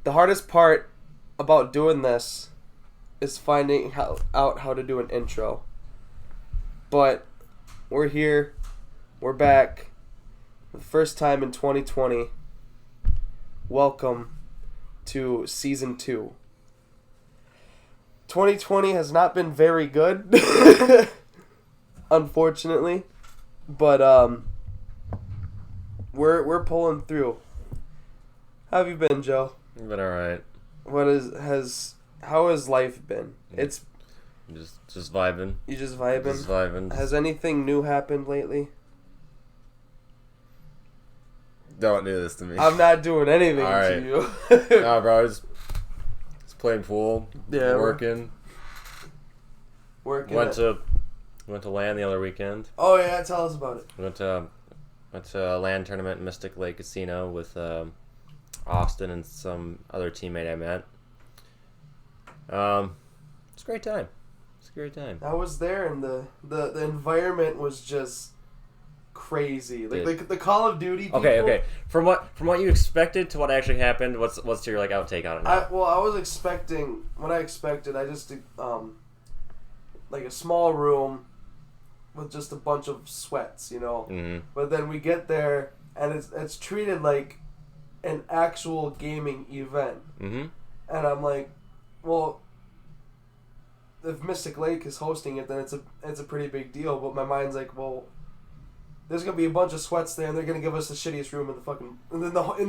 The hardest part about doing this is finding out how to do an intro. But we're here. We're back. For the first time in 2020. Welcome to Season 2. 2020 has not been very good. Unfortunately. But we're pulling through. How have you been, Joe? I've been alright. How has life been? It's just vibing. You just vibing? Just vibing. Has anything new happened lately? Don't do this to me. I'm not doing anything Alright. to you. Nah, bro, I was playing pool. Yeah, working. Working. Went to LAN the other weekend. Oh yeah, tell us about it. Went to a LAN tournament in Mystic Lake Casino with Austin and some other teammate I met. It's a great time. I was there, and the environment was just crazy. Like the Call of Duty people. Okay. From what you expected to what actually happened, what's your outtake on it now? I was expecting what I expected. I just like a small room with just a bunch of sweats, Mm-hmm. But then we get there, and it's treated like an actual gaming event. Mm-hmm. And I'm like, well, if Mystic Lake is hosting it, then it's a pretty big deal. But my mind's like, well, there's gonna be a bunch of sweats there, and they're gonna give us the shittiest room in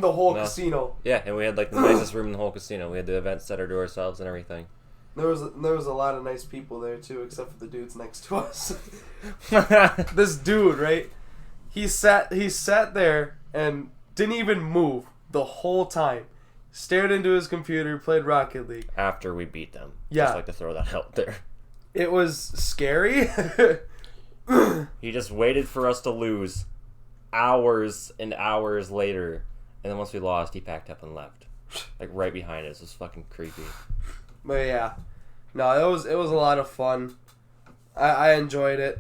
the whole casino. Yeah, and we had the nicest room in the whole casino. We had the event center to ourselves and everything. There was a lot of nice people there too, except for the dudes next to us. This dude, right? He sat there and didn't even move the whole time. Stared into his computer, played Rocket League. After we beat them. Yeah. Just like to throw that out there. It was scary. He just waited for us to lose hours and hours later. And then once we lost, he packed up and left. Like right behind us. It was fucking creepy. But yeah. No, it was a lot of fun. I enjoyed it.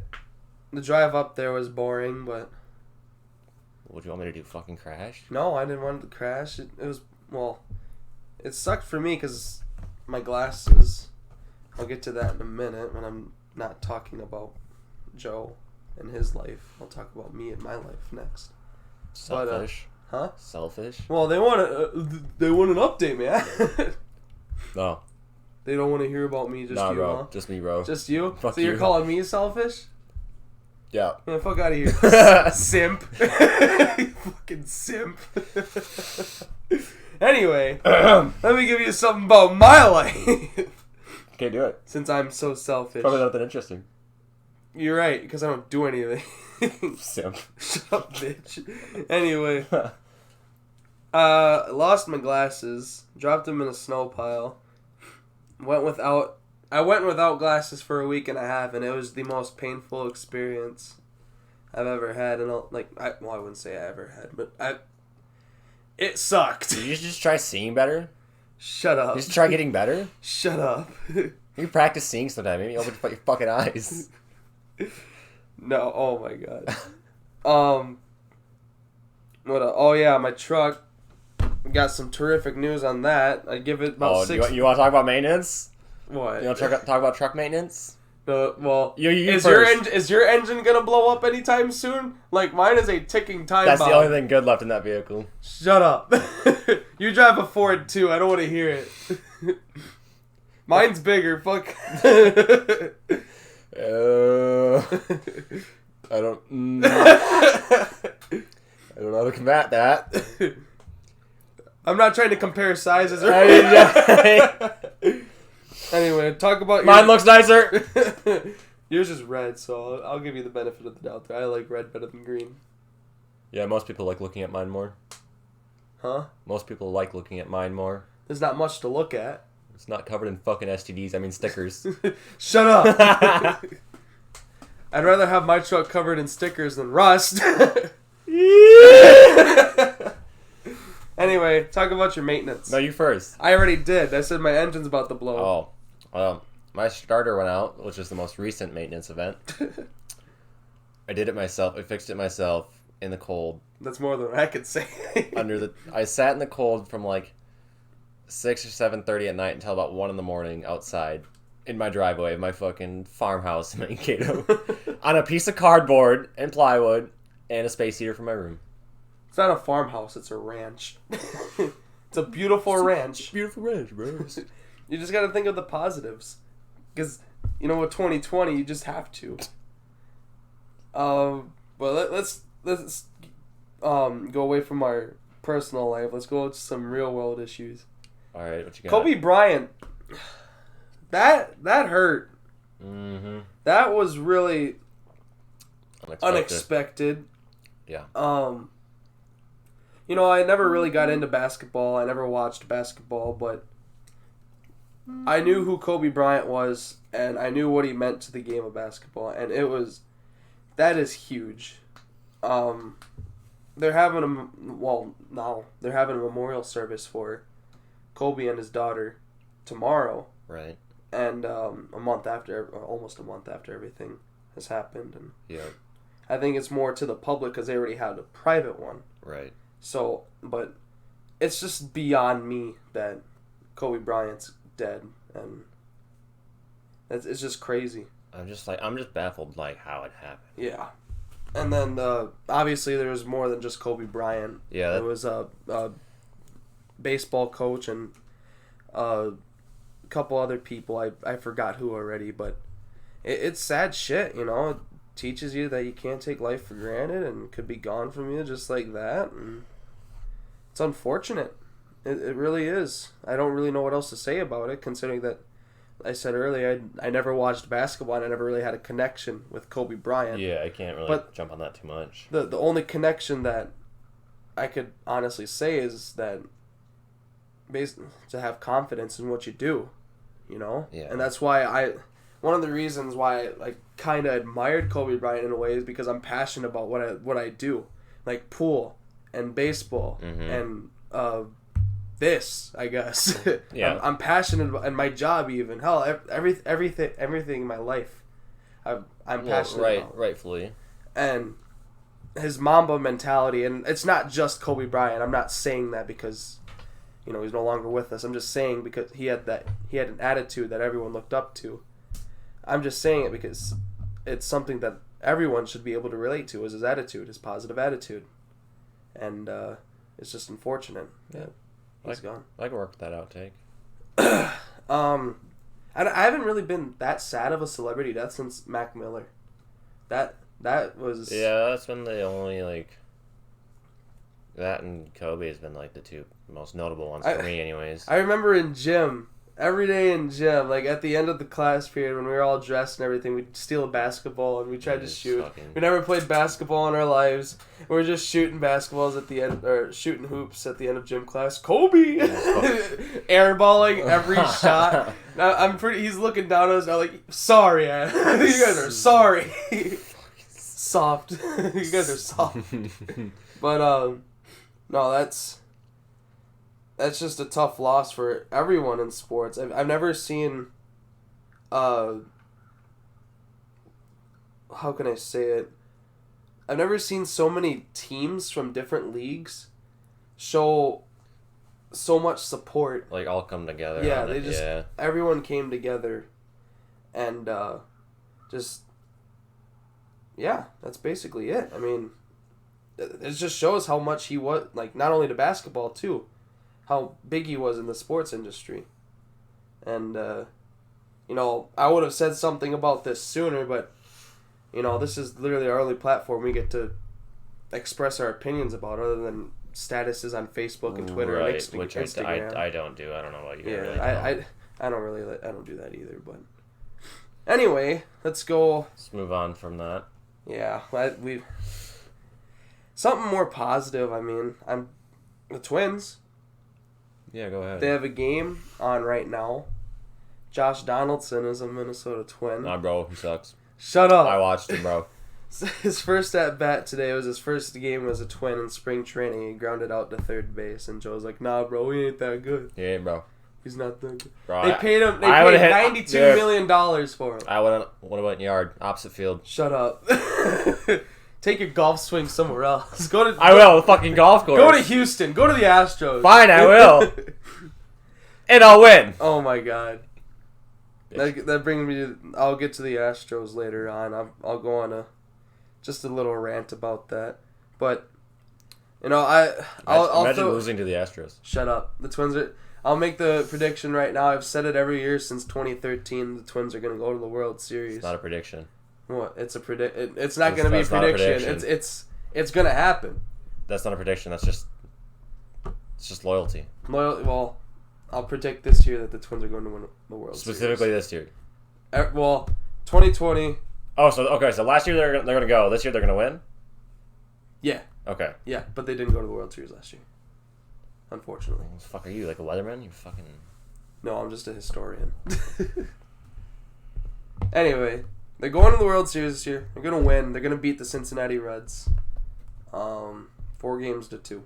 The drive up there was boring, but What do you want me to do? Fucking crash? no, I didn't want to crash. It was, well, it sucked for me because my glasses. I'll get to that in a minute when I'm not talking about Joe and his life. I'll talk about me and my life next. Selfish. Huh? Selfish? Well, they want an update, man. No. They don't want to hear about me, just Nah, you, bro. huh? Just me, bro. Just you? Fuck So you're you. calling me selfish? Yeah. Man, fuck out of here. Simp. You fucking simp. Anyway, let me give you something about my life. Can't do it. Since I'm so selfish. Probably not that interesting. You're right, because I don't do anything. Simp. Shut up, bitch. Anyway. Lost my glasses. Dropped them in a snow pile. I went without glasses for a week and a half, and it was the most painful experience I've ever had. And I wouldn't say I ever had, but it sucked. Did you just try seeing better? Shut up. You just try getting better? Shut up. You practice seeing sometime. Maybe open your fucking eyes. No, oh my god. Oh yeah, my truck. Got some terrific news on that. I give it about 6. You want to talk about maintenance? What? You want to talk about truck maintenance? Well, You is first. your engine gonna blow up anytime soon? Like mine is a ticking time That's bomb. the only thing good left in that vehicle. Shut up. You drive a Ford too. I don't want to hear it. Mine's bigger. Fuck. I don't know how to combat that. I'm not trying to compare sizes or Anyway, talk about Mine looks nicer. Yours is red, so I'll give you the benefit of the doubt there. I like red better than green. Yeah, most people like looking at mine more. Huh? Most people like looking at mine more. There's not much to look at. It's not covered in fucking STDs. I mean stickers. Shut up. I'd rather have my truck covered in stickers than rust. Anyway, talk about your maintenance. No, you first. I already did. I said my engine's about to blow. My starter went out, which is the most recent maintenance event. I did it myself. I fixed it myself in the cold. That's more than I could say. I sat in the cold from like 6 or 7:30 at night until about 1 in the morning outside in my driveway of my fucking farmhouse in Mankato on a piece of cardboard and plywood and a space heater for my room. It's not a farmhouse, it's a ranch. It's a beautiful ranch. Beautiful ranch, bro. You just gotta think of the positives. Because, you know, with 2020, you just have to. But let's go away from our personal life. Let's go to some real world issues. All right, what you got? Kobe Bryant. That hurt. Mm-hmm. That was really unexpected. Yeah. You know, I never really got into basketball. I never watched basketball, but I knew who Kobe Bryant was, and I knew what he meant to the game of basketball, and that is huge. They're having they're having a memorial service for Kobe and his daughter tomorrow. Right. And almost a month after everything has happened, and yeah, I think it's more to the public because they already had a private one. Right. So, but it's just beyond me that Kobe Bryant's dead, and it's just crazy. I'm just baffled how it happened. Yeah. And then obviously there was more than just Kobe Bryant. Yeah. There was a baseball coach and a couple other people. I forgot who already, but it's sad shit, you know. It teaches you that you can't take life for granted and could be gone from you just like that. And it's unfortunate. It really is. I don't really know what else to say about it, considering that I said earlier I never watched basketball and I never really had a connection with Kobe Bryant. Yeah, I can't really jump on that too much. The only connection that I could honestly say is that to have confidence in what you do, you know? Yeah. And that's why one of the reasons why I kind of admired Kobe Bryant in a way is because I'm passionate about what I do, like pool and baseball and this, I guess. Yeah. I'm passionate about, and my job even. Hell, everything in my life, I'm passionate about. Rightfully. And his Mamba mentality, and it's not just Kobe Bryant. I'm not saying that because, you know, he's no longer with us. I'm just saying because he had an attitude that everyone looked up to. I'm just saying it because it's something that everyone should be able to relate to, is his attitude, his positive attitude. And it's just unfortunate that he's gone. I can work with that outtake. I haven't really been that sad of a celebrity death since Mac Miller. That was... Yeah, that's been the only, that and Kobe has been, the two most notable ones for me, anyways. I remember in gym, every day in gym, at the end of the class period when we were all dressed and everything, we'd steal a basketball and we tried to shoot. We never played basketball in our lives. We were just shooting basketballs at the end, or shooting hoops at the end of gym class. Kobe! Airballing every shot. Now, he's looking down at us now sorry, you guys are sorry. Soft. You guys are soft. But, no, that's just a tough loss for everyone in sports. I've never seen, how can I say it? I've never seen so many teams from different leagues show so much support. All come together. Yeah, everyone came together and, that's basically it. I mean, it just shows how much he was, not only to basketball, too, how big he was in the sports industry. And, I would have said something about this sooner, but, this is literally our only platform we get to express our opinions about, other than statuses on Facebook and Twitter and Instagram. Which I don't do. I don't know about you. Yeah, I don't do that either, but... Anyway, let's move on from that. Yeah, something more positive. I mean, the Twins. Yeah, go ahead. They have a game on right now. Josh Donaldson is a Minnesota Twin. Nah, bro, he sucks. Shut up. I watched him, bro. His first at bat today was his first game as a Twin in spring training. He grounded out to third base, and Joe's like, "Nah, bro, he ain't that good. He ain't, bro. He's not that good." Bro, they paid him. They paid $92 million for him. I would have went yard, opposite field. Shut up. Take your golf swing somewhere else. I will, the fucking golf course. Go to Houston. Go to the Astros. Fine, I will. And I'll win. Oh my god. That brings me to... I'll get to the Astros later on. I'll go on just a little rant about that. But, I'll imagine losing to the Astros. Shut up. The Twins are... I'll make the prediction right now. I've said it every year since 2013. The Twins are going to go to the World Series. It's not a prediction. What? It's a It's not going to be a prediction. It's going to happen. That's not a prediction. It's just loyalty. Well, I'll predict this year that the Twins are going to win the World Specifically Series. this year. Well, 2020. Oh, so last year they're going to go. This year they're going to win? Yeah. Okay. Yeah, but they didn't go to the World Series last year. Unfortunately. What the fuck are you, like a weatherman? You fucking... No, I'm just a historian. Anyway, they're going to the World Series this year. They're going to win. They're going to beat the Cincinnati Reds. 4-2.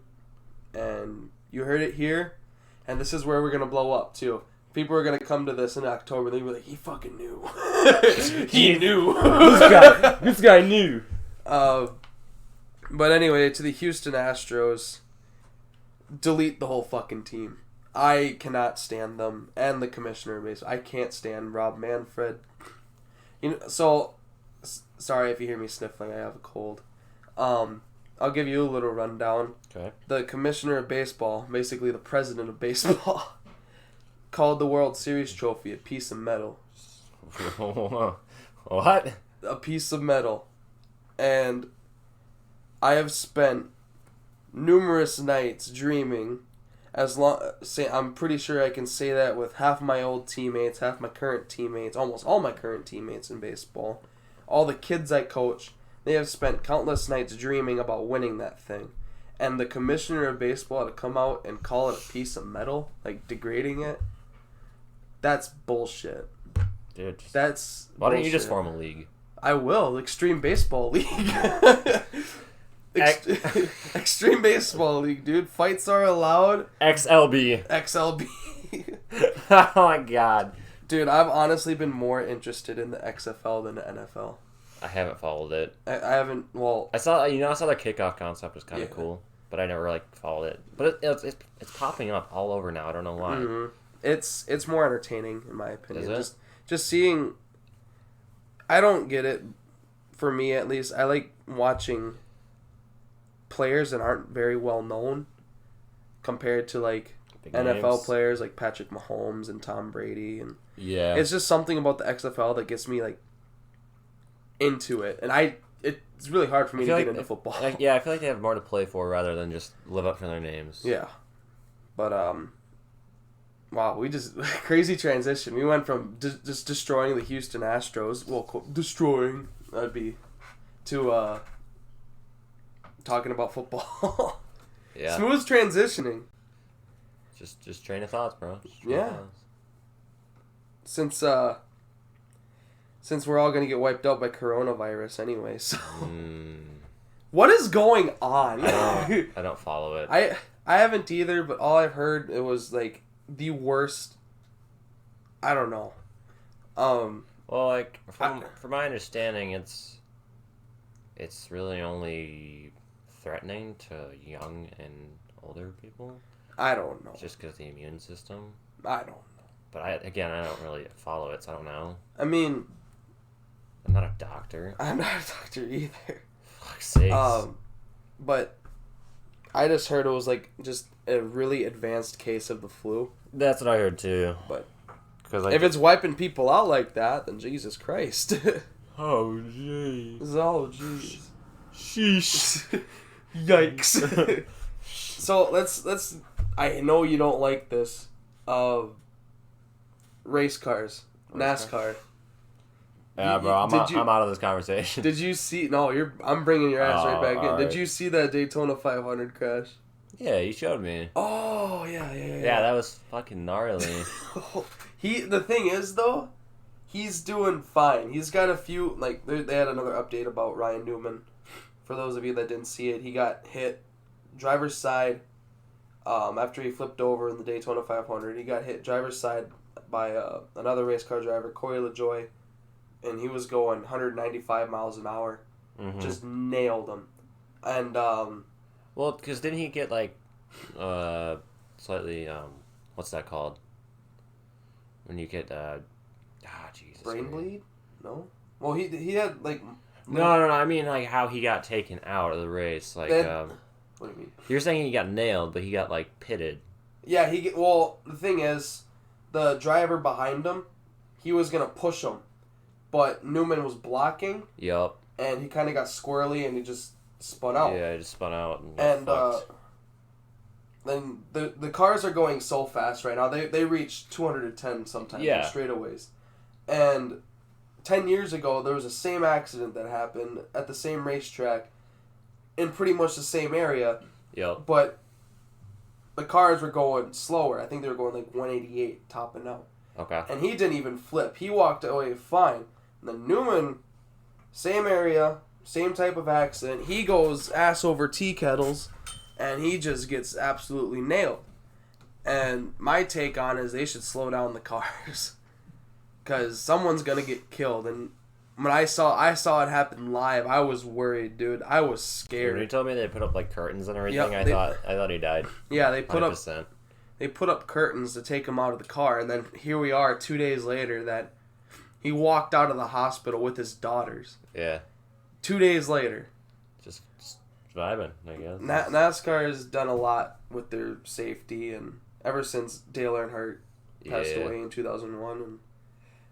And you heard it here. And this is where we're going to blow up, too. People are going to come to this in October. They'll be like, he fucking knew. He knew. This guy knew. But anyway, to the Houston Astros... Delete the whole fucking team. I cannot stand them and the commissioner base. I can't stand Rob Manfred. Sorry if you hear me sniffling. I have a cold. I'll give you a little rundown. Okay. The commissioner of baseball, basically the president of baseball, called the World Series trophy a piece of metal. What? A piece of metal. And I have spent numerous nights dreaming I'm pretty sure I can say that with half my old teammates, half my current teammates, almost all my current teammates in baseball, all the kids I coach, they have spent countless nights dreaming about winning that thing. And the commissioner of baseball to come out and call it a piece of metal, like degrading it, that's bullshit. Dude, that's why don't you bullshit. just form a league? I will. Extreme Baseball League. Extreme Baseball League, dude. Fights are allowed. XLB. XLB. Oh my god. Dude, I've honestly been more interested in the XFL than the NFL. I haven't followed it. I haven't, well... I saw the kickoff concept was kind of cool, but I never, followed it. But it's popping up all over now. I don't know why. Mm-hmm. It's more entertaining, in my opinion. Is it? Just seeing... I don't get it, for me at least. I like watching players that aren't very well known compared to Big NFL names. players like Patrick Mahomes and Tom Brady, and Yeah. it's just something about the XFL that gets me into it, and it's really hard for me to get into football. I feel like they have more to play for rather than just live up to their names. Yeah, but wow, we just crazy transition. We went from just destroying the Houston Astros, destroying that'd be, to talking about football. Yeah. Smooth transitioning. Just train of thoughts, bro. Yeah. Since we're all gonna get wiped out by coronavirus anyway, so what is going on? I don't follow it. I haven't either, but all I've heard it was the worst. I don't know. Well, from my understanding, it's really only threatening to young and older people. I don't know. Just because of the immune system. I don't know. But I don't really follow it, so I don't know. I mean, I'm not a doctor. I'm not a doctor either. Fuck's sakes. But I just heard it was just a really advanced case of the flu. That's what I heard too. But because if it's wiping people out like that, then Jesus Christ. Oh jeez. Oh jeez. Sheesh. Yikes. So let's. I know you don't like this. Race cars, NASCAR. Yeah, bro. I'm out of this conversation. Did you see? No, I'm bringing your ass right back in. Right. Did you see that Daytona 500 crash? Yeah, you showed me. Oh yeah. Yeah, that was fucking gnarly. The thing is though, he's doing fine. He's got a few they had another update about Ryan Newman. For those of you that didn't see it, he got hit driver's side. After he flipped over in the Daytona 500, he got hit driver's side by another race car driver, Corey LaJoie, and he was going 195 miles an hour. Mm-hmm. Just nailed him. And well, because didn't he get slightly what's that called? when you get Jesus. Brain bleed? No. Well, he had like. No. I mean, like how he got taken out of the race. Like, what do you mean? You're saying he got nailed, but he got like pitted. Yeah, well, the thing is, the driver behind him, he was gonna push him, but Newman was blocking. Yup. And he kind of got squirrely, and he just spun out. Yeah, he just spun out. And then the cars are going so fast right now. They reach 210 sometimes on straightaways. And 10 years ago, there was the same accident that happened at the same racetrack in pretty much the same area. Yep. But the cars were going slower. I think they were going like 188, topping out. Okay. And he didn't even flip. He walked away fine. And then Newman, same area, same type of accident. He goes ass over tea kettles, and he just gets absolutely nailed. And my take on it is they should slow down the cars. Because someone's going to get killed. And when I saw it happen live, I was worried, dude. I was scared. When you told me they put up like curtains and everything, I thought he died. Yeah, they put 100%. up they put up curtains to take him out of the car, and then here we are 2 days later that he walked out of the hospital with his daughters. Yeah. 2 days later. Just vibing, I guess. NASCAR has done a lot with their safety, and ever since Dale Earnhardt passed away in 2001, and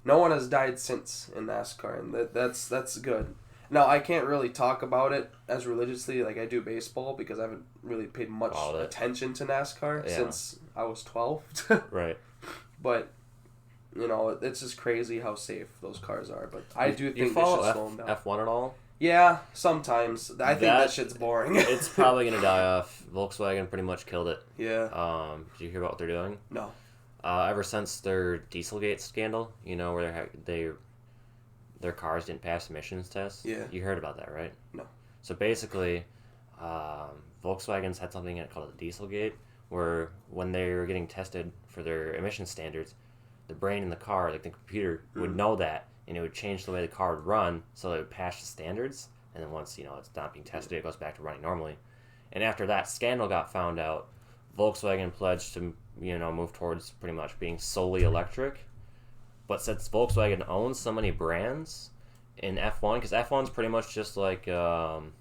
no one has died since in NASCAR, and that's good. Now, I can't really talk about it as religiously like I do baseball because I haven't really paid much attention to NASCAR since I was 12. Right. But, you know, it's just crazy how safe those cars are. But I do think they should slow them down. F1 at all? Yeah, sometimes. I think that shit's boring. It's probably going to die off. Volkswagen pretty much killed it. Yeah. Did you hear about what they're doing? No. Ever since their Dieselgate scandal, you know, where their cars didn't pass emissions tests. Yeah. You heard about that, right? No. So basically, Volkswagen's had something called a Dieselgate, where when they were getting tested for their emission standards, the brain in the car, like the computer, would know that, and it would change the way the car would run so it would pass the standards. And then once, you know, it's not being tested, it goes back to running normally. And after that scandal got found out, Volkswagen pledged to, you know, move towards pretty much being solely electric. But since Volkswagen owns so many brands in F1, because F1's pretty much just like Porsche,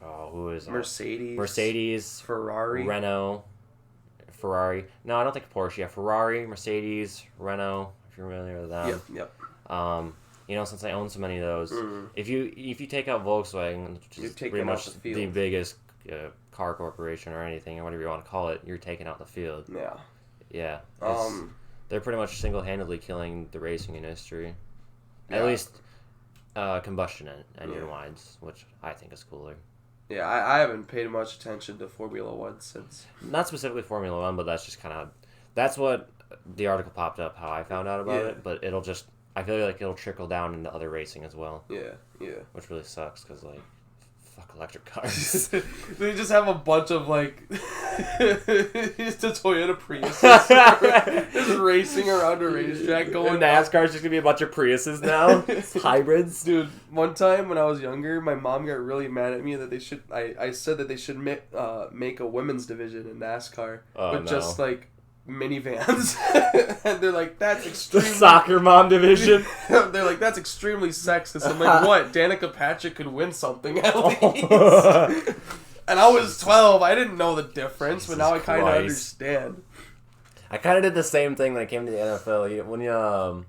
who is Mercedes, Ferrari, Renault, Ferrari. No, I don't think Porsche. Yeah, Ferrari, Mercedes, Renault. If you're familiar with them. Yep. You know, since I own so many of those, if you take out Volkswagen, which is pretty much the biggest car corporation or anything, or whatever you want to call it, you're taking out the field. Yeah. Yeah. They're pretty much single-handedly killing the racing industry. At least combustion engine-wise, which I think is cooler. Yeah, I haven't paid much attention to Formula One since. Not specifically Formula One, but that's just kind of... That's what the article popped up, how I found out about it, but it'll just... I feel like it'll trickle down into other racing as well. Yeah. Which really sucks, because, like, fuck electric cars. They just have a bunch of, like... the Toyota Priuses just racing around a racetrack going... And NASCAR's just gonna be a bunch of Priuses now? Hybrids? Dude, one time when I was younger, my mom got really mad at me that they should... I said that they should make a women's division in NASCAR. Just, like, minivans. And they're like, that's extremely... The soccer mom division? They're like, that's extremely sexist. I'm like, what? Danica Patrick could win something at least. And I was 12. I didn't know the difference, but now I kind of understand. I kind of did the same thing when I came to the NFL.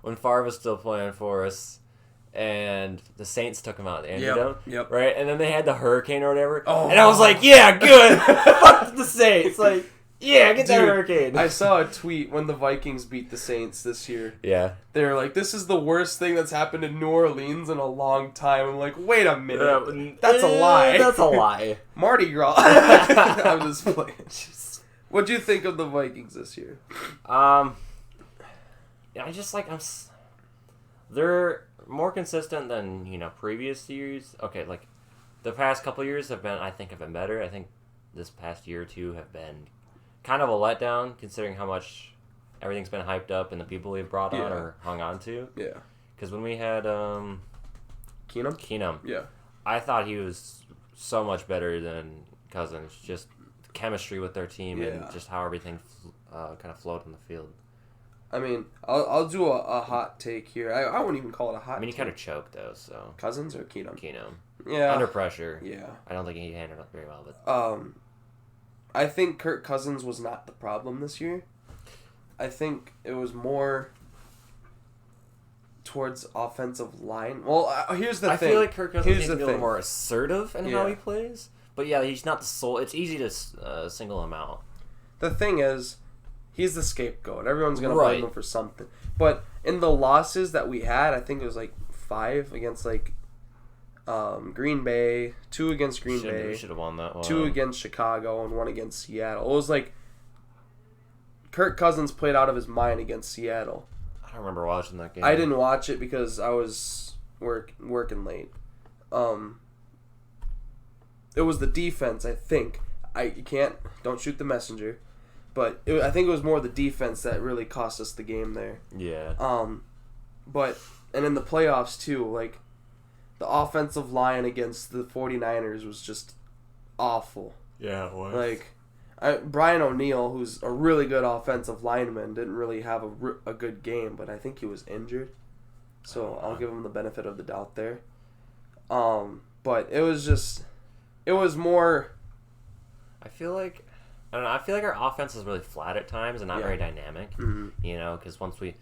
When Favre was still playing for us, and the Saints took him out of the Andrew Dome, right? And then they had the hurricane or whatever, and I was like, yeah, good. Fuck the Saints. Like, yeah, get that hurricane. I saw a tweet when the Vikings beat the Saints this year. Yeah. They were like, this is the worst thing that's happened in New Orleans in a long time. I'm like, wait a minute. That's a lie. That's a lie. Mardi Gras. I'm just playing. What'd you think of the Vikings this year? I just like, they're more consistent than, you know, previous years. Okay, like, the past couple years have been better. I think this past year or two have been kind of a letdown, considering how much everything's been hyped up and the people we've brought on or hung on to. Yeah. Because when we had Keenum, I thought he was so much better than Cousins. Just chemistry with their team Yeah. and just how everything kind of flowed on the field. I mean, I'll do a hot take here. I wouldn't even call it a hot. I mean, he take. kind of choked though, so Cousins or Keenum. Keenum Yeah. under pressure. Yeah. I don't think he handled it very well, but I think Kirk Cousins was not the problem this year. I think it was more towards offensive line. Well, here's the thing. I feel like Kirk Cousins Here's needs to the be a little thing. more assertive in how Yeah. he plays. But yeah, he's not the sole. It's easy to single him out. The thing is, he's the scapegoat. Everyone's gonna Right. blame him for something. But in the losses that we had, I think it was like 5 against like Green Bay, 2 against Green We Bay, should have won that one. 2 against Chicago, and 1 against Seattle. It was like Kirk Cousins played out of his mind against Seattle. I don't remember watching that game. I didn't watch it because I was working late. It was the defense, I think. Don't shoot the messenger, but I think it was more the defense that really cost us the game there. Yeah. And in the playoffs too, like the offensive line against the 49ers was just awful. Yeah, it was. Like Brian O'Neill, who's a really good offensive lineman, didn't really have a good game, but I think he was injured. So I'll give him the benefit of the doubt there. But it was more. I feel like our offense is really flat at times and not very dynamic. Mhm. You know, because once we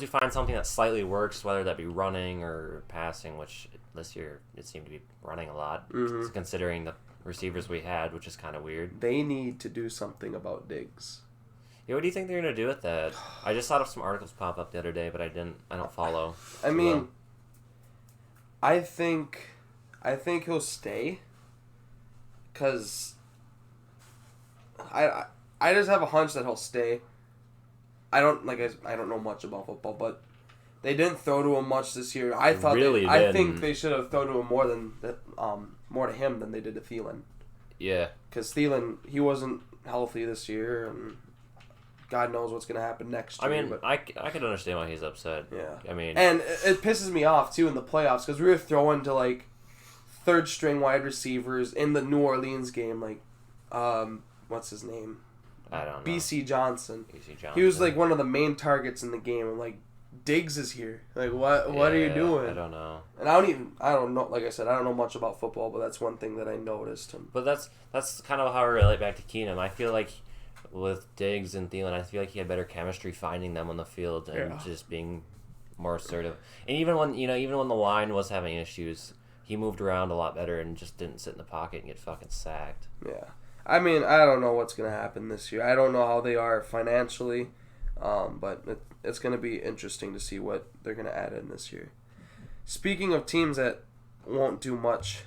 find something that slightly works, whether that be running or passing, which this year it seemed to be running a lot, considering the receivers we had, which is kind of weird. They need to do something about Diggs. Yeah, what do you think they're gonna do with that? I just saw some articles pop up the other day, but I don't follow. I mean, I think he'll stay. Cause I just have a hunch that he'll stay. I don't know much about football, but they didn't throw to him much this year. I think they should have thrown to him more to him than they did to Thielen. Yeah. Because Thielen, he wasn't healthy this year, and God knows what's gonna happen next year. I mean, but, I can understand why he's upset. yeah. I mean, and it pisses me off too in the playoffs because we were throwing to like third string wide receivers in the New Orleans game, like what's his name? I don't know. B.C. Johnson. B.C. Johnson. He was like one of the main targets in the game. I'm like, Diggs is here. Like, what are you doing? I don't know. And I don't know. Like I said, I don't know much about football, but that's one thing that I noticed. But that's kind of how I relate back to Keenum. I feel like with Diggs and Thielen, I feel like he had better chemistry finding them on the field and just being more assertive. And even when the line was having issues, he moved around a lot better and just didn't sit in the pocket and get fucking sacked. Yeah. I mean, I don't know what's going to happen this year. I don't know how they are financially, but it's going to be interesting to see what they're going to add in this year. Speaking of teams that won't do much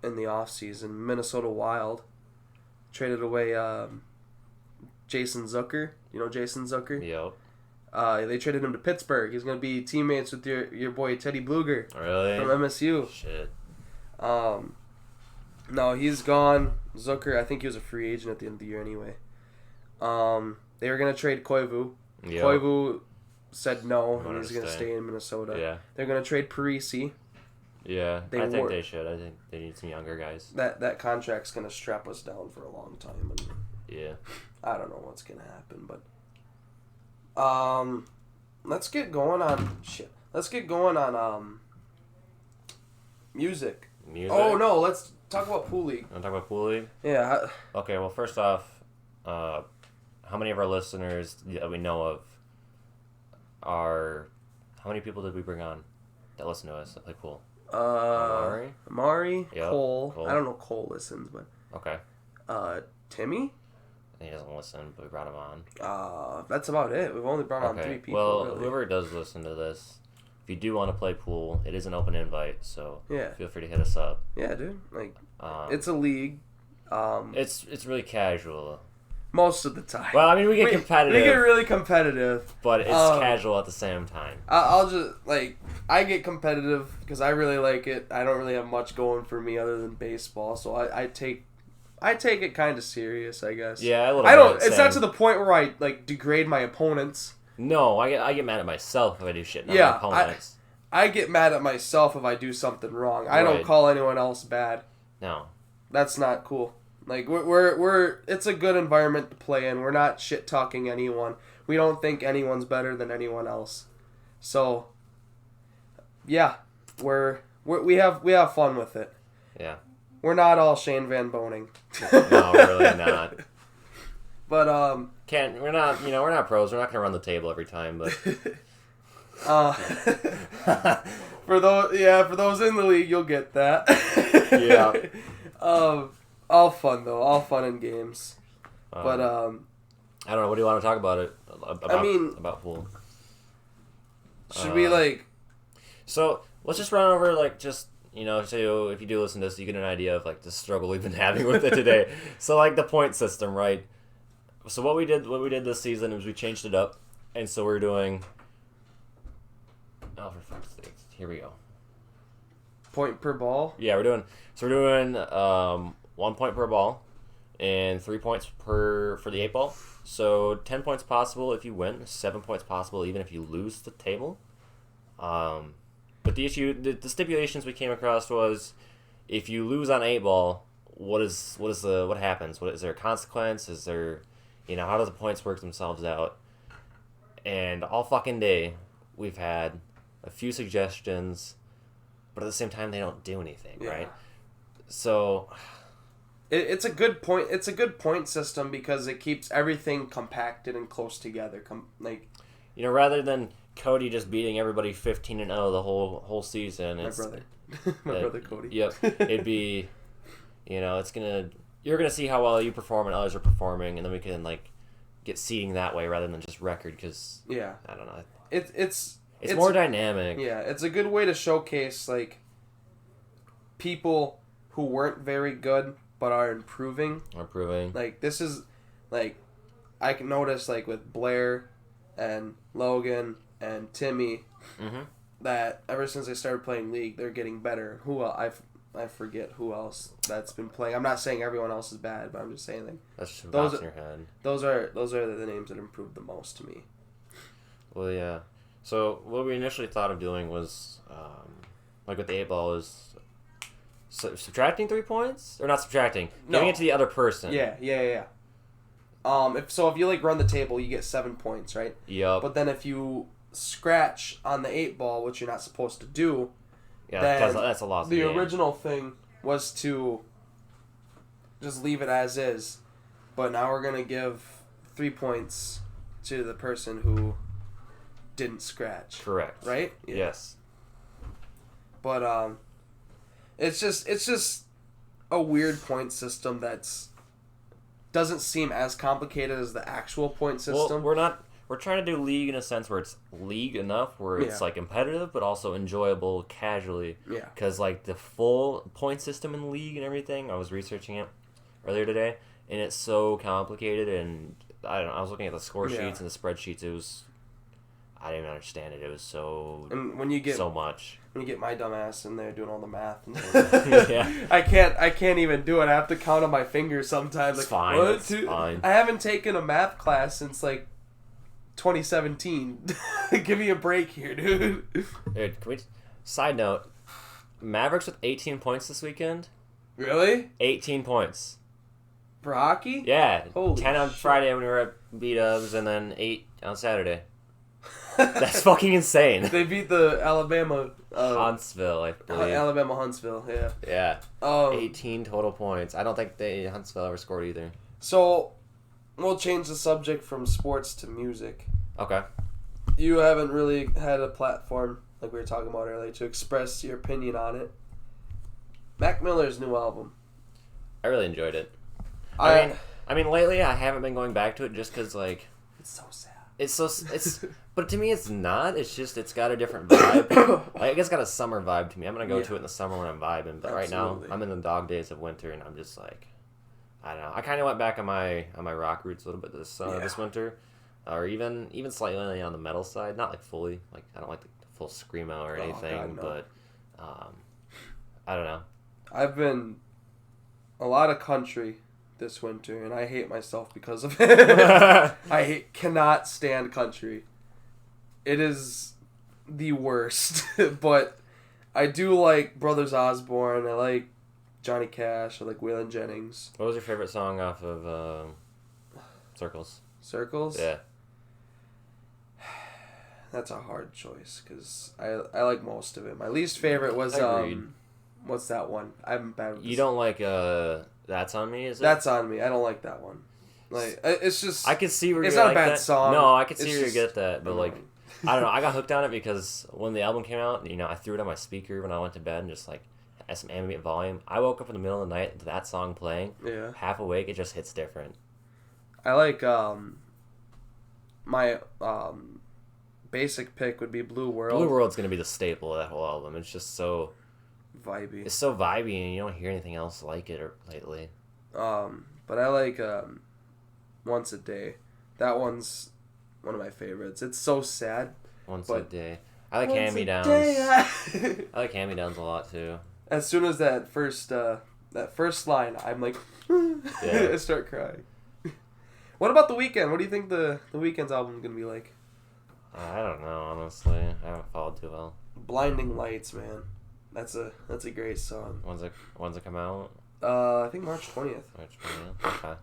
in the offseason, Minnesota Wild traded away Jason Zucker. You know Jason Zucker? Yep. They traded him to Pittsburgh. He's going to be teammates with your boy Teddy Bluger Really? from MSU. Shit. No, he's gone. Zucker, I think he was a free agent at the end of the year anyway. They were going to trade Koivu. Yep. Koivu said no, and Wanted he's to going to stay. stay in Minnesota. Yeah. They're going to trade Parisi. Yeah. They I think were- they should. I think they need some younger guys. That contract's going to strap us down for a long time, and Yeah. I don't know what's going to happen, but let's get going on music. Music? Oh no, let's talk about Pool League. Want to talk about Pool League? Yeah, Okay, well, first off, how many of our listeners that we know of are... How many people did we bring on that listen to us that play pool? Amari, Yep, Cole. Cole. I don't know if Cole listens, but Okay. Timmy. He doesn't listen, but we brought him on. That's about it. We've only brought on 3 people. Well, really. whoever does listen to this, if you do want to play pool, it is an open invite, so Yeah. feel free to hit us up. Yeah, dude. Like, Um, it's a league. It's really casual. Most of the time. Well, I mean, we get competitive, We get really competitive. but it's casual at the same time. I'll just, I get competitive because I really like it. I don't really have much going for me other than baseball, so I take it kind of serious, I guess. Yeah, a little I don't. bit, It's not to same. the point where I degrade my opponents. No, I get mad at myself if I do shit, not Yeah, my opponents. I get mad at myself if I do something wrong. I don't Right. call anyone else bad. No. That's not cool. Like we're it's a good environment to play in. We're not shit talking anyone. We don't think anyone's better than anyone else. So yeah, we have fun with it. Yeah. We're not all Shane Van Boning. No, really not. But We're not pros. We're not gonna run the table every time, but for those in the league, you'll get that. Yeah. All fun though, all fun and games. But I don't know. What do you want to talk about it? About pool. Should we like? So let's just run over so if you do listen to this, you get an idea of like the struggle we've been having with it today. So like the point system, right? So what we did this season is we changed it up, and so we're doing. Oh, for fuck's sake! Here we go. Point per ball. Yeah, we're doing 1 point per ball, and 3 points for the 8 ball. So 10 points possible if you win, 7 points possible even if you lose the table. But the stipulations we came across was, if you lose on 8 ball, what happens? Is there a consequence? Is there, how do the points work themselves out? And all fucking day, we've had a few suggestions, but at the same time, they don't do anything, right? So it's a good point. It's a good point system because it keeps everything compacted and close together. Rather than Cody just beating everybody 15-0 the whole season. My brother Cody. Yep, it'd be, you're gonna see how well you perform and others are performing, and then we can get seeding that way rather than just record. Because I don't know. It's more dynamic. Yeah, it's a good way to showcase people who weren't very good but are improving. This is I can notice with Blair and Logan and Timmy that ever since they started playing League, they're getting better. Who else? I forget who else that's been playing. I'm not saying everyone else is bad, but I'm just saying that's just those in your head. Those are the names that improved the most to me. Well, yeah. So what we initially thought of doing was, with the 8 ball, is subtracting 3 points, or not subtracting, giving it to the other person. Yeah. If you run the table, you get 7 points, right? Yep. But then if you scratch on the 8 ball, which you're not supposed to do, then that's a loss. The original thing was to just leave it as is, but now we're gonna give 3 points to the person who didn't scratch. Correct. Right? Yeah. Yes. But it's just a weird point system that's doesn't seem as complicated as the actual point system. Well, we're trying to do League in a sense where it's League enough where it's competitive but also enjoyable casually. Yeah. Because the full point system in League and everything, I was researching it earlier today, and it's so complicated, and I don't know, I was looking at the score sheets and the spreadsheets. I didn't even understand it. It was so so much. When you get my dumb ass in there doing all the math, yeah. I can't even do it. I have to count on my fingers sometimes. It's fine. It's fine. I haven't taken a math class since 2017. Give me a break here, dude. Side note: Mavericks with 18 points this weekend. Really? 18 points for hockey? Yeah. Holy 10 on shit. Friday when we were at B-Dubs, and then 8 on Saturday. That's fucking insane. They beat the Alabama Huntsville, I believe. Alabama Huntsville, yeah. Yeah. 18 total points. I don't think Huntsville ever scored either. So, we'll change the subject from sports to music. Okay. You haven't really had a platform, like we were talking about earlier, to express your opinion on it. Mac Miller's new album. I really enjoyed it. I mean, lately I haven't been going back to it just because, it's so sad. But to me, it's not. It's just, it's got a different vibe. I guess it's got a summer vibe to me. I'm going to go to it in the summer when I'm vibing. But right now, I'm in the dog days of winter, and I'm just I don't know. I kind of went back on my rock roots a little bit this winter. Or even slightly on the metal side. Not fully. I don't like the full screamo or anything. God, no. But, I don't know. I've been a lot of country this winter, and I hate myself because of it. Cannot stand country. It is the worst. But I do like Brothers Osborne. I like Johnny Cash or like Waylon Jennings. What was your favorite song off of Circles? Circles? Yeah. That's a hard choice because I like most of it. My least favorite was Agreed. what's that one? I'm bad with You this. don't like That's On Me, is it? That's On Me. I don't like that one. Like it's just I could see where it's you not like a bad that. song. No, I could It's see where you just get that, but like annoying. I don't know. I got hooked on it because when the album came out, I threw it on my speaker when I went to bed and just like had some ambient volume. I woke up in the middle of the night to that song playing. Yeah. Half awake, it just hits different. I like my basic pick would be Blue World. Blue World's gonna be the staple of that whole album. It's just so Vibey. it's so vibey, and you don't hear anything else like it lately. But I like Once a Day. That one's one of my favorites. It's so sad. Once a But- day. I like Once a hand me downs. day, I like hand me downs a lot too. As soon as that first line, I'm like, Yeah. I start crying. What about The Weeknd? What do you think the Weeknd's album is gonna be like? I don't know, honestly. I haven't followed too well. Blinding Lights, man. That's a great song. When's it come out? I think March 20th. March 20th? Okay.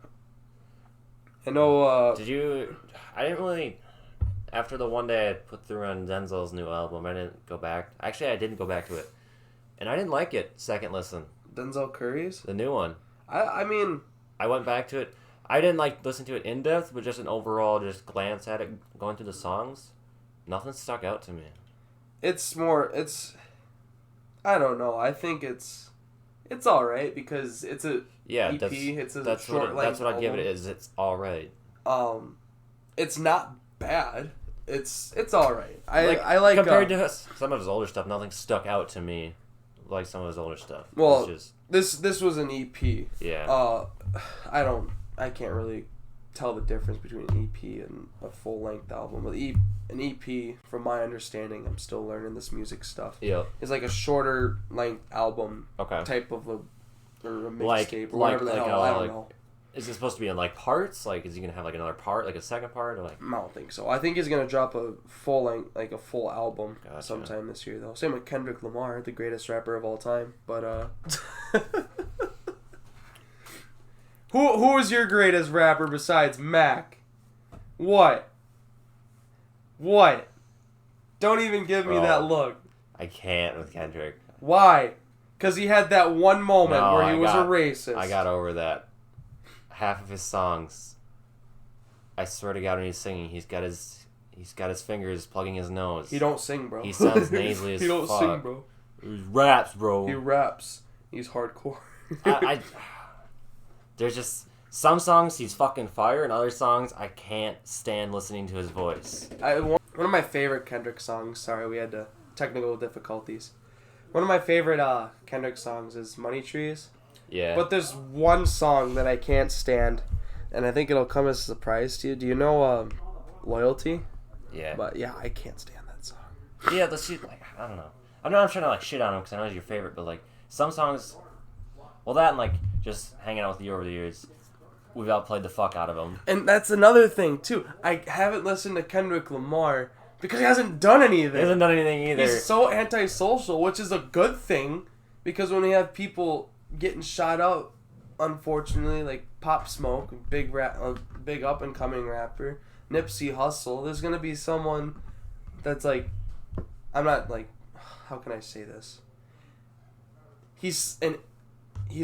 I know. I didn't really. After the one day I put through on Denzel's new album, I didn't go back. Actually, I didn't go back to it. And I didn't like it, second listen. Denzel Curry's. The new one. I mean, I went back to it. I didn't like listen to it in depth, but just an overall just glance at it, going through the songs. Nothing stuck out to me. it's more. I don't know. I think it's all right because it's a Yeah, EP. It's a that's short that's length what I'd give it. album. Is it's all right. It's not bad. It's all right. Like, I like compared to some of his older stuff. Nothing stuck out to me, like some of his older stuff. Well, It's just, this was an EP. yeah. I can't really tell the difference between an EP and a full length album. But an EP, from my understanding, I'm still learning this music stuff. Yeah. Is like a shorter length album Okay. type of or a Like- mixtape or whatever the like hell. a- I don't like- know. Is it supposed to be in like parts? Like, is he gonna have like another part, like a second part, or like? I don't think so. I think he's gonna drop a full length, like a full album Gotcha. sometime this year, though. Same with Kendrick Lamar, the greatest rapper of all time. But who is your greatest rapper besides Mac? What? Don't even give me Bro. that look. I can't with Kendrick. Why? Because he had that one moment No, where he was a got- racist. I got over that. Half of his songs, I swear to God, when he's singing, he's got his fingers plugging his nose. He don't sing, bro. He sounds nasally as He don't fuck. sing, bro. He raps, bro. He raps. He's hardcore. I there's just some songs he's fucking fire, and other songs I can't stand listening to his voice. One of my favorite Kendrick songs. Sorry, we had technical difficulties. One of my favorite Kendrick songs is "Money Trees." Yeah. But there's one song that I can't stand, and I think it'll come as a surprise to you. Do you know "Loyalty"? yeah. But yeah, I can't stand that song. Yeah, the shit, like, I don't know. I'm not trying to, like, shit on him because I know he's your favorite, but, like, some songs, well, that and, like, just hanging out with you over the years, we've outplayed the fuck out of him. And that's another thing too. I haven't listened to Kendrick Lamar because he hasn't done anything. He hasn't done anything either. He's so antisocial, which is a good thing, because when we have people getting shot up, unfortunately, like Pop Smoke, big up and coming rapper, Nipsey Hussle, there's gonna be someone that's like, I'm not like, how can I say this? He's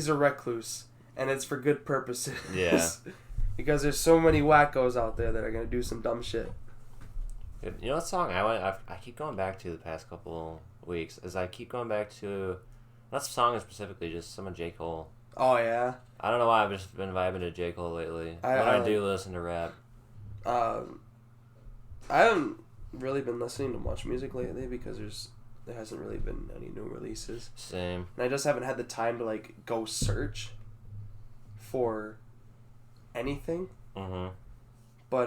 a recluse, and it's for good purposes. Yeah. Because there's so many wackos out there that are gonna do some dumb shit. You know what song I keep going back to the past couple weeks, is I keep going back to, not song specifically, just some of J. Cole. Oh yeah. I don't know why I've just been vibing to J. Cole lately. I When I like- do listen to rap. I haven't really been listening to much music lately because there hasn't really been any new releases, Same. and I just haven't had the time to like go search for anything. Mm-hmm. But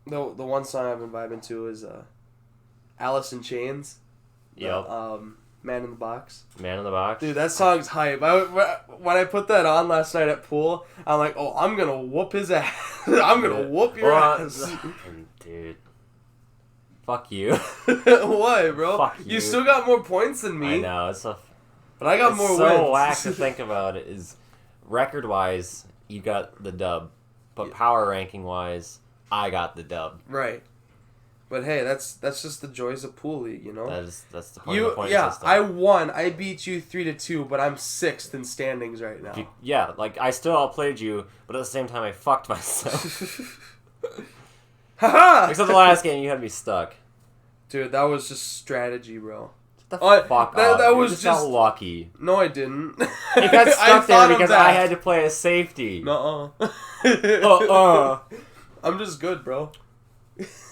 the one song I've been vibing to is Alice in Chains. Yep. Man in the Box. Man in the Box. Dude, that song's hype. When I put that on last night at pool, I'm like, oh, I'm gonna whoop his ass. I'm gonna whoop your ass. Dude. Fuck you. What, bro? Fuck You you. still got more points than me. I know, it's a... But I got it's more so wins. whack to think about it. Is record-wise, you got the dub. But power ranking-wise, I got the dub. Right. But hey, that's just the joys of pool league, you know. That's the point of the point system. I won. I beat you 3-2, but I'm 6th in standings right now. Yeah, like I still outplayed you, but at the same time I fucked myself. Haha! Except the last game, you had me stuck. Dude, that was just strategy, bro. Shut the fuck up. That You was just just got lucky. No, I didn't. It got stuck there thought of because that. I had to play a safety. Nuh-uh. I'm just good, bro.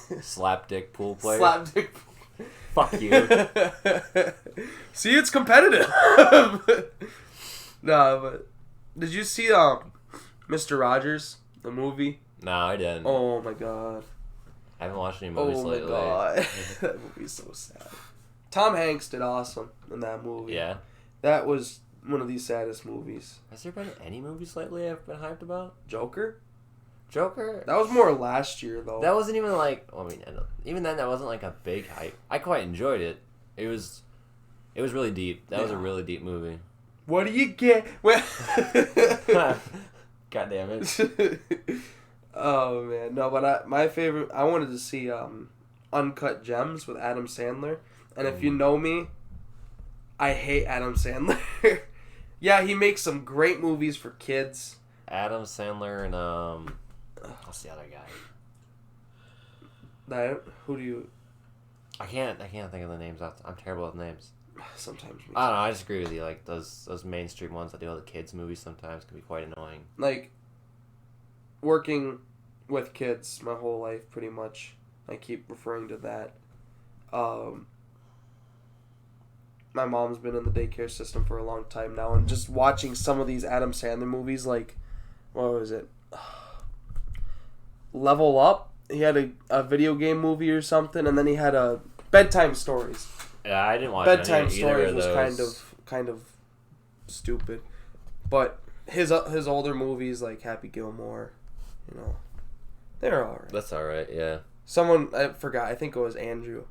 Slapdick pool player. Slapdick. Fuck you. See, it's competitive. Nah, but did you see Mr. Rogers, the movie? No, I didn't. Oh my god. I haven't watched any movies lately. Oh my god. That movie's so sad. Tom Hanks did awesome in that movie. Yeah. That was one of the saddest movies. Has there been any movies lately I've been hyped about? Joker? Joker? That was more last year, though. That wasn't even like, I mean, even then that wasn't like a big hype. I quite enjoyed it. It was really deep. That was a really deep movie. What do you get? Well, God damn it. Oh man, no, but my favorite. I wanted to see Uncut Gems with Adam Sandler, and if you know me, I hate Adam Sandler. Yeah, he makes some great movies for kids. Adam Sandler and what's the other guy? Who do you? I can't think of the names. I'm terrible with names. Sometimes. I don't know. I just agree with you. Like those mainstream ones that do all the kids movies sometimes can be quite annoying. Like working with kids my whole life, pretty much. I keep referring to that. My mom's been in the daycare system for a long time now, and just watching some of these Adam Sandler movies, like, what was it? Level Up. He had a video game movie or something, and then he had a Bedtime Stories. Yeah, I didn't watch Bedtime either Stories of was those. kind of stupid, but his older movies like Happy Gilmore, you know, they're all right. That's all right. Yeah. Someone, I forgot. I think it was Andrew.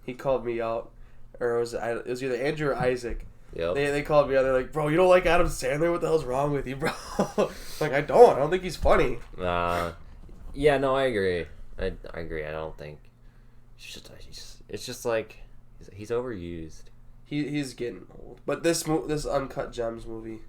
He called me out, or it was either Andrew or Isaac. Yep. They called me out. They're like, "Bro, you don't like Adam Sandler? What the hell's wrong with you, bro?" Like, I don't think he's funny. Yeah. No, I agree. I agree. I don't think. It's just like he's overused. He's getting old. But this Uncut Gems movie,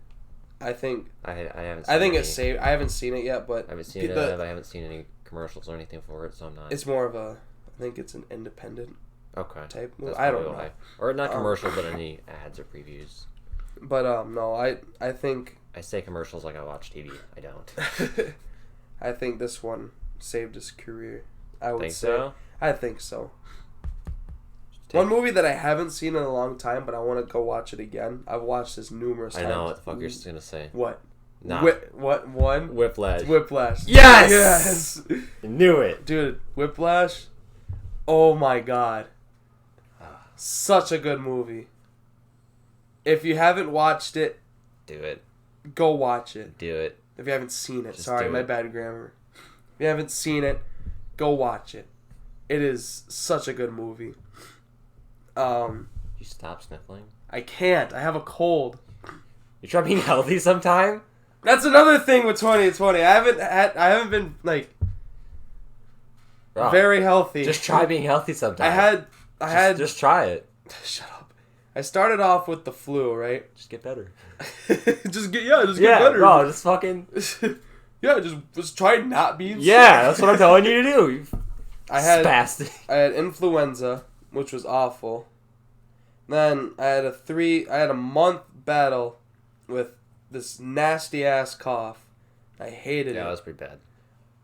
I think I haven't. I think it's saved. I haven't seen it yet, but I haven't seen it. I haven't seen any commercials or anything for it, so I'm not. It's more of a. I think it's an independent. Okay. Type movie. That's I don't probably know. Or not commercial, but any ads or previews. But no, I think I say commercials like I watch TV. I don't. I think this one saved his career. I would Think say. so? I think so. One movie that I haven't seen in a long time, but I want to go watch it again. I've watched this numerous times. I know what the fuck you're gonna say. What? Nah. What one? Whiplash. Whiplash. Yes! Yes! Knew it. Dude, Whiplash. Oh my god. Such a good movie. If you haven't watched it, Do it. go watch it. Do it. If you haven't seen it. Just Sorry, do my it. bad grammar. If you haven't seen it, go watch it. It is such a good movie. You stop sniffling. I can't. I have a cold. You try being healthy sometime. That's another thing with 2020. I haven't been like Bro, very healthy. Just try being healthy sometime. Just try it. Shut up. I started off with the flu, right? Just get better. just get better. Bro, just fucking. Yeah, just try not being sick. That's what I'm telling you to do. I had spastic. I had influenza, which was awful. Then I had a month battle with this nasty ass cough. I hated it. Yeah, that was pretty bad.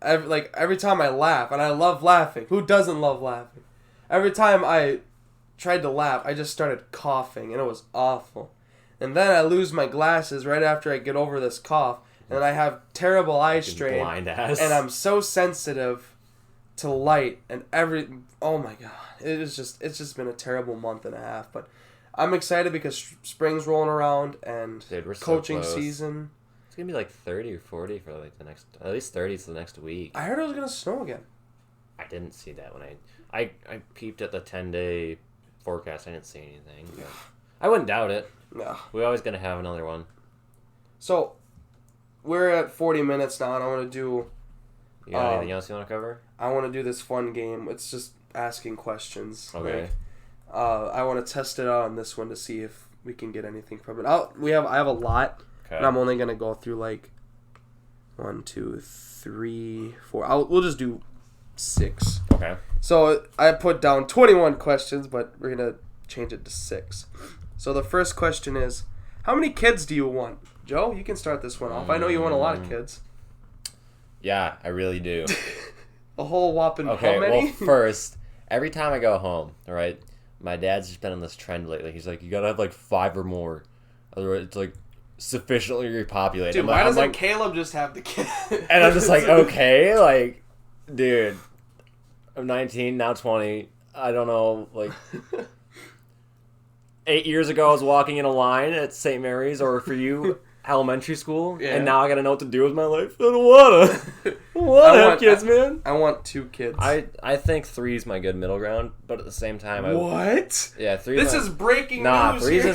Every time I laugh, and I love laughing. Who doesn't love laughing? Every time I tried to laugh, I just started coughing, and it was awful. And then I lose my glasses right after I get over this cough, and I have terrible eye strain. Blind ass. And I'm so sensitive to light and oh my god, it's just been a terrible month and a half. But I'm excited because spring's rolling around and Dude, we're so coaching close. season. It's gonna be like 30 or 40 for like the next, at least 30 for the next week. I heard it was gonna snow again. I didn't see that when I peeped at the 10-day forecast. I didn't see anything. But I wouldn't doubt it. No. We're always gonna have another one. So, we're at 40 minutes now, and I want to do... You got anything else you want to cover? I want to do this fun game. It's just asking questions. Okay. Like, I want to test it out on this one to see if we can get anything from it. I have a lot, Okay. and I'm only going to go through, like, 1, 2, 3, 4. We'll just do 6. Okay. So, I put down 21 questions, but we're going to change it to 6. So, the first question is, how many kids do you want? Joe, you can start this one off. I know you want a lot of kids. Yeah, I really do. A whole whopping Okay, how many? well, first, every time I go home, all right, my dad's just been on this trend lately. He's like, you gotta have like 5 or more, otherwise it's like sufficiently repopulated. Dude, why doesn't Caleb just have the kid? And I'm just like, okay, like, dude, I'm 19, now 20. I don't know, like, 8 years ago I was walking in a line at St. Mary's, or for you, elementary school, Yeah. and now I gotta know what to do with my life. I don't wanna have kids, man. I want 2 kids. I think 3 is my good middle ground, but at the same time, What? 3. This is breaking nah. news. 3 here.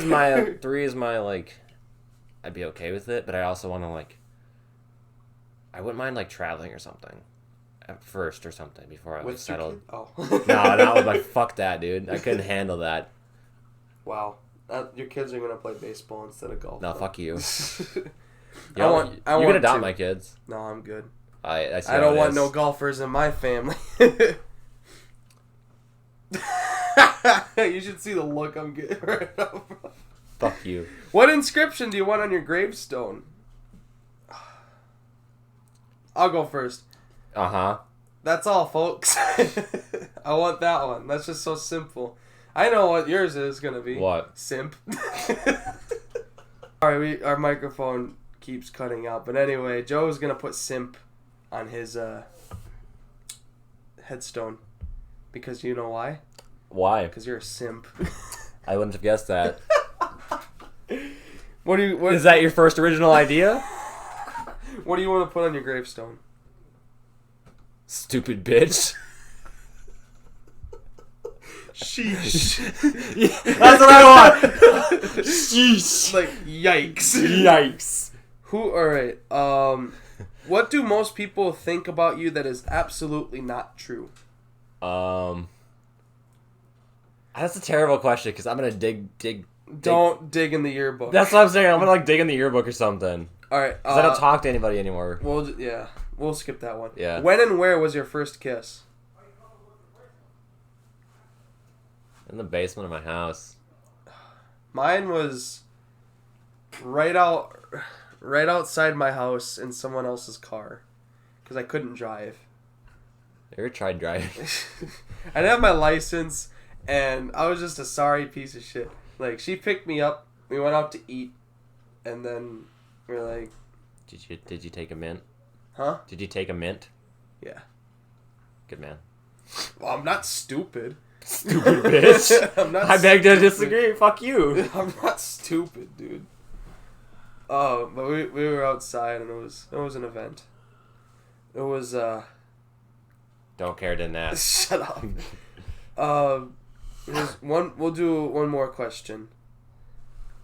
is my like. I'd be okay with it, but I also want to like. I wouldn't mind like traveling or something, at first or something before I With settled. 2 kids? Oh. No, not with my fuck that, dude. I couldn't handle that. Wow. Your kids are gonna play baseball instead of golf. No, though. fuck you. I want you can adopt 2. my kids. No, I'm good. I see I how don't it want is. no golfers in my family. You should see the look I'm getting right now. Fuck you. What inscription do you want on your gravestone? I'll go first. Uh-huh. That's all, folks. I want that one. That's just so simple. I know what yours is gonna be. What? Simp. Alright, our microphone keeps cutting out. But anyway, Joe's gonna put simp on his headstone. Because you know why? Why? Because you're a simp. I wouldn't have guessed that. What Is that your first original idea? What do you want to put on your gravestone? Stupid bitch. Sheesh. That's what I want. Sheesh. Like, yikes. Yikes. Alright, what do most people think about you that is absolutely not true? That's a terrible question because I'm gonna dig. Don't dig in the yearbook. That's what I'm saying. I'm gonna like dig in the yearbook or something. Alright, Cause I don't talk to anybody anymore. We'll skip that one. Yeah. When and where was your first kiss? In the basement of my house. Mine was right outside my house in someone else's car, because I couldn't drive. You ever tried driving? I didn't have my license, and I was just a sorry piece of shit. Like, she picked me up, we went out to eat, and then we were like... Did you take a mint? Huh? Did you take a mint? Yeah. Good man. Well, I'm not stupid. Stupid bitch. I'm not I beg to stupid. disagree. Fuck you. I'm not stupid, dude. Oh, but we were outside, and it was an event. It was Don't care than that. shut up. We'll do one more question.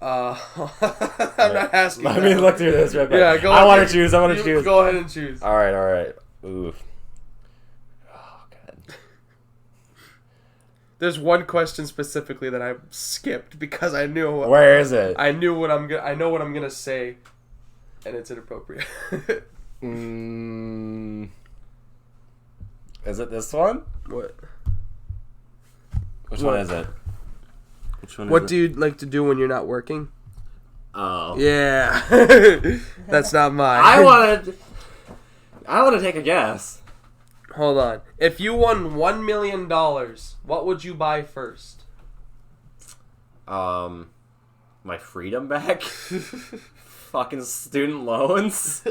I'm not asking. Let me look through this real quick. Yeah, go. I want to choose. I want to choose. Go ahead and choose. All right. Oof. Oh god. There's one question specifically that I skipped because I knew. Where is it? I know what I'm gonna say, and it's inappropriate. Is it this one? What? Which one is it? Which one? What do you like to do when you're not working? Oh. Yeah, that's not mine. I want to take a guess. Hold on. If you won $1 million, what would you buy first? My freedom back. Fucking student loans.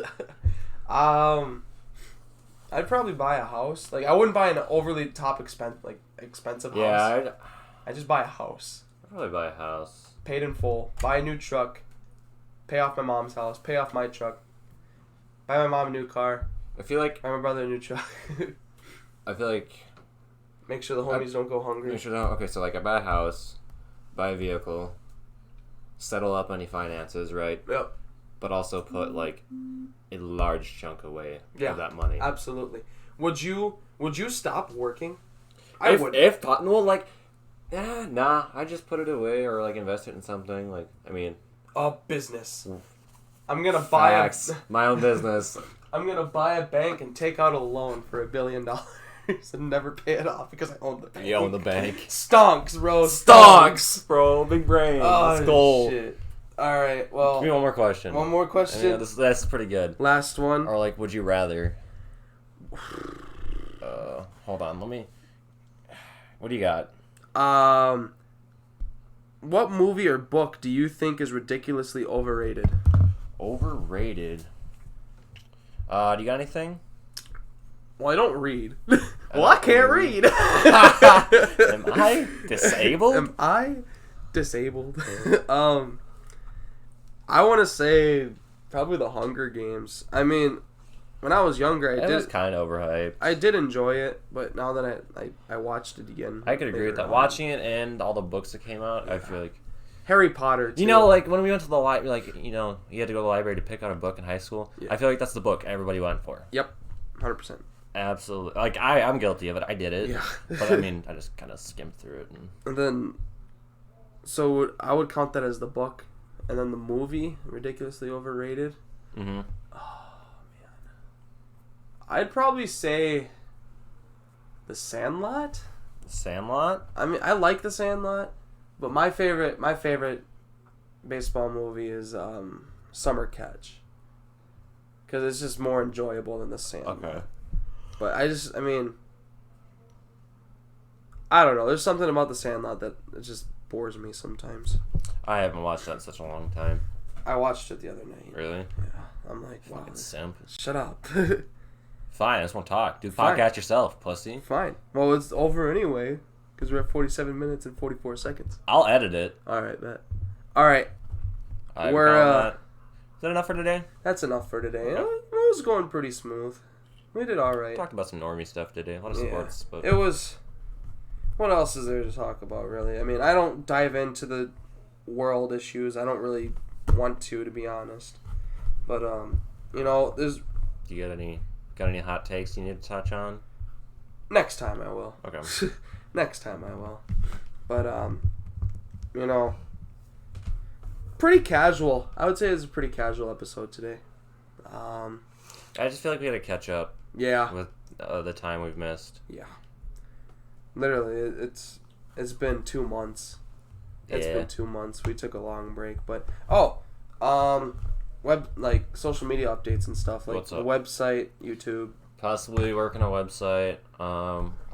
I'd probably buy a house. Like, I wouldn't buy an overly expensive house. Yeah, I'd just buy a house. I'd probably buy a house. Paid in full. Buy a new truck. Pay off my mom's house. Pay off my truck. Buy my mom a new car. I feel like Buy my brother a new truck. Make sure the homies don't go hungry. Okay, so like I buy a house, buy a vehicle, settle up any finances, right? Yep. But also put like a large chunk away of that money. Absolutely. Would you stop working? I would. If well, like, nah. I just put it away or like invest it in something. Like, I mean, a business. I'm gonna buy my own business. I'm gonna buy a bank and take out a loan for $1 billion and never pay it off because I own the bank. You own the bank. Stonks, bro. Stonks, bro. Big brain. Oh, let's go. Shit. All right. Well. Give me one more question. One more question. I mean, that's pretty good. Last one. Or like, would you rather? Hold on. Let me. What do you got? What movie or book do you think is ridiculously overrated? Overrated. Do you got anything? Well, I don't read. Well, I can't read. Am I disabled? Am I disabled? I want to say probably The Hunger Games. I mean, when I was younger, It was kind of overhyped. I did enjoy it, but now that I watched it again, I could agree with that. Watching it and all the books that came out, I feel like Harry Potter, too. You know, like when we went to the library, like, you know, you had to go to the library to pick out a book in high school. Yeah. I feel like that's the book everybody went for. Yep, 100%. Absolutely. Like I'm guilty of it. I did it. Yeah. But I mean, I just kind of skimmed through it. And then, so I would count that as the book, and then the movie ridiculously overrated. Mm-hmm. I'd probably say The Sandlot. The Sandlot? I mean, I like The Sandlot, but my favorite baseball movie is Summer Catch. Because it's just more enjoyable than The Sandlot. Okay. But I mean, I don't know. There's something about The Sandlot that it just bores me sometimes. I haven't watched that in such a long time. I watched it the other night. Really? Yeah. I'm like, wow. Fucking simp. Shut up. Fine, I just want to talk. Do the podcast yourself, pussy. Fine. Well, it's over anyway, because we're at 47 minutes and 44 seconds. I'll edit it. Alright, bet. Alright. Is that enough for today? That's enough for today. Okay. It was going pretty smooth. We did alright. Talked about some normie stuff today. A lot of sports. But it was... What else is there to talk about, really? I mean, I don't dive into the world issues. I don't really want to be honest. But, you know, there's... Do you got any hot takes you need to touch on? Next time I will. Okay. Next time I will. But, you know, pretty casual. I would say it's a pretty casual episode today. I just feel like we had to catch up. Yeah. With the time we've missed. Yeah. Literally, it's been 2 months. It's been 2 months. We took a long break, but social media updates and stuff, like the website, YouTube. Possibly working on a website.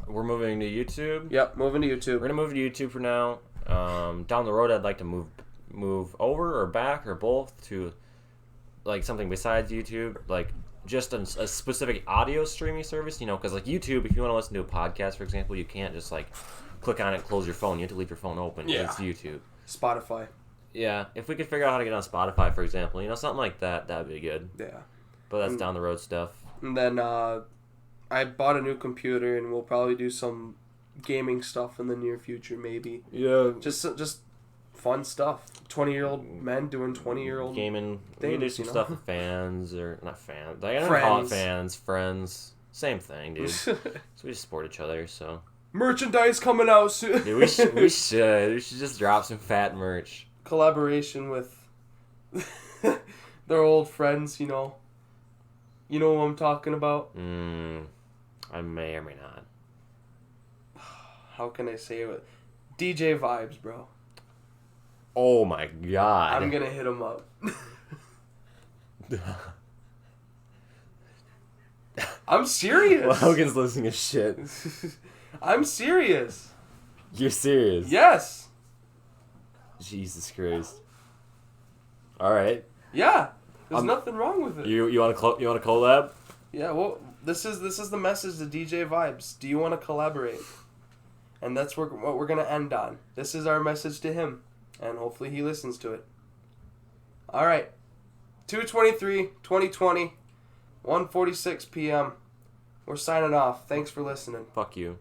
We're moving to YouTube. Yep, moving to YouTube. We're gonna move to YouTube for now. Down the road, I'd like to move over or back or both to like something besides YouTube, like just a specific audio streaming service. You know, because like YouTube, if you want to listen to a podcast, for example, you can't just like click on it and close your phone. You have to leave your phone open. Yeah. It's YouTube. Spotify. Yeah, if we could figure out how to get on Spotify, for example, you know, something like that, that'd be good. Yeah. But that's down the road stuff. And then I bought a new computer, and we'll probably do some gaming stuff in the near future, maybe. Yeah. Just fun stuff. 20-year-old men doing 20-year-old gaming. We can do some stuff with fans, or not fans. I don't call it fans, friends. Same thing, dude. So we just support each other, so. Merchandise coming out soon. Dude, we should. We should just drop some fat merch. Collaboration with their old friends, you know. You know what I'm talking about? I may or may not. How can I say it? DJ Vibes, bro. Oh my god. I'm gonna hit him up. I'm serious. Well, Hogan's listening to shit. I'm serious. You're serious? Yes. Jesus Christ. All right. Yeah. There's nothing wrong with it. You want to collab? Yeah. Well, this is the message to DJ Vibes. Do you want to collaborate? And that's what we're gonna end on. This is our message to him, and hopefully he listens to it. All right. 2/23/2020, 1:46 p.m. We're signing off. Thanks for listening. Fuck you.